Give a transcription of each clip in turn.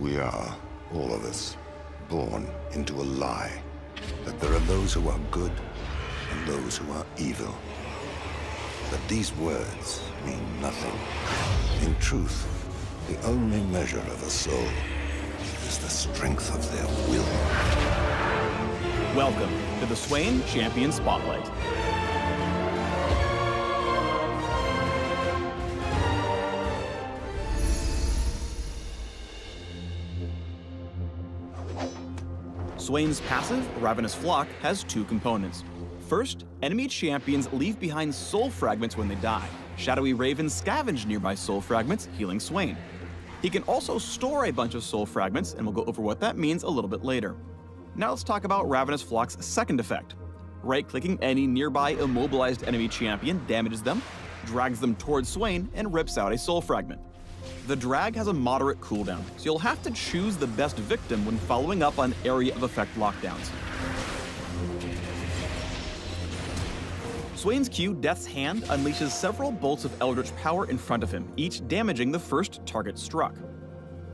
We are, all of us, born into a lie. That there are those who are good and those who are evil. But these words mean nothing. In truth, the only measure of a soul is the strength of their will. Welcome to the Swain Champion Spotlight. Swain's passive, Ravenous Flock, has two components. First, enemy champions leave behind soul fragments when they die. Shadowy ravens scavenge nearby soul fragments, healing Swain. He can also store a bunch of soul fragments, and we'll go over what that means a little bit later. Now let's talk about Ravenous Flock's second effect. Right-clicking any nearby immobilized enemy champion damages them, drags them towards Swain, and rips out a soul fragment. The drag has a moderate cooldown, so you'll have to choose the best victim when following up on area of effect lockdowns. Swain's Q, Death's Hand, unleashes several bolts of eldritch power in front of him, each damaging the first target struck.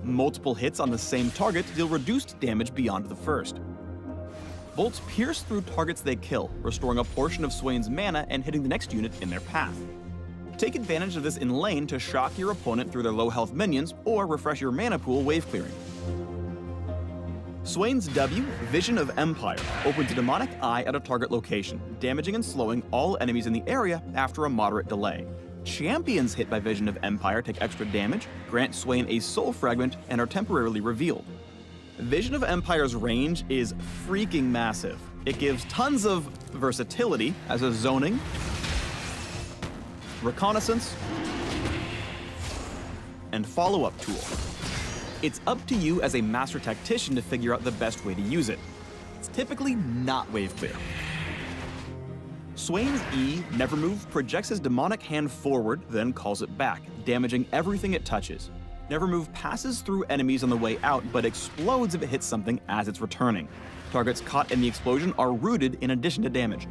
Multiple hits on the same target deal reduced damage beyond the first. Bolts pierce through targets they kill, restoring a portion of Swain's mana and hitting the next unit in their path. Take advantage of this in lane to shock your opponent through their low health minions, or refresh your mana pool wave clearing. Swain's W, Vision of Empire, opens a demonic eye at a target location, damaging and slowing all enemies in the area after a moderate delay. Champions hit by Vision of Empire take extra damage, grant Swain a soul fragment, and are temporarily revealed. Vision of Empire's range is freaking massive. It gives tons of versatility as a zoning, reconnaissance, and follow-up tool. It's up to you as a master tactician to figure out the best way to use it. It's typically not wave clear. Swain's E, Nevermove, projects his demonic hand forward, then calls it back, damaging everything it touches. Nevermove passes through enemies on the way out, but explodes if it hits something as it's returning. Targets caught in the explosion are rooted in addition to damage.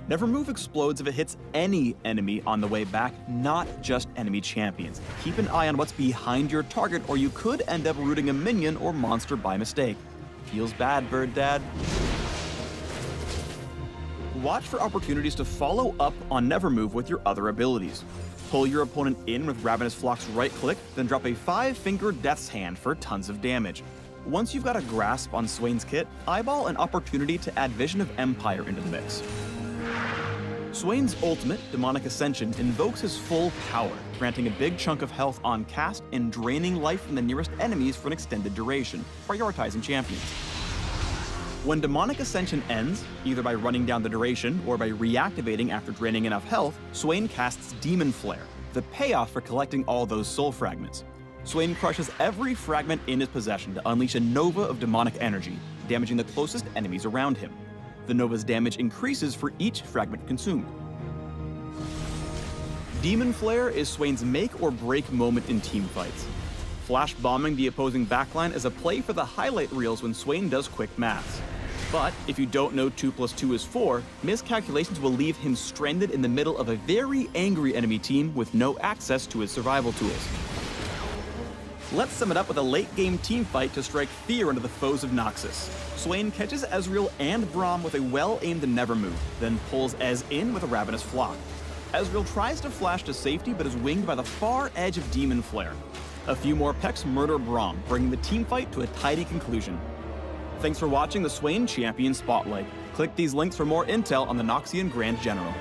Nevermove explodes if it hits any enemy on the way back, not just enemy champions. Keep an eye on what's behind your target, or you could end up rooting a minion or monster by mistake. Feels bad, Bird Dad. Watch for opportunities to follow up on Nevermove with your other abilities. Pull your opponent in with Ravenous Flock's right-click, then drop a 5-finger Death's Hand for tons of damage. Once you've got a grasp on Swain's kit, eyeball an opportunity to add Vision of Empire into the mix. Swain's ultimate, Demonic Ascension, invokes his full power, granting a big chunk of health on cast and draining life from the nearest enemies for an extended duration, prioritizing champions. When Demonic Ascension ends, either by running down the duration or by reactivating after draining enough health, Swain casts Demon Flare, the payoff for collecting all those soul fragments. Swain crushes every fragment in his possession to unleash a nova of demonic energy, damaging the closest enemies around him. The nova's damage increases for each fragment consumed. Demon Flare is Swain's make or break moment in teamfights. Flash bombing the opposing backline is a play for the highlight reels when Swain does quick maths. But if you don't know 2 + 2 is 4, miscalculations will leave him stranded in the middle of a very angry enemy team with no access to his survival tools. Let's sum it up with a late-game teamfight to strike fear into the foes of Noxus. Swain catches Ezreal and Braum with a well-aimed Nevermove, then pulls Ez in with a Ravenous Flock. Ezreal tries to flash to safety but is winged by the far edge of Demon Flare. A few more pecks murder Braum, bringing the teamfight to a tidy conclusion. Thanks for watching the Swain Champion Spotlight. Click these links for more intel on the Noxian Grand General.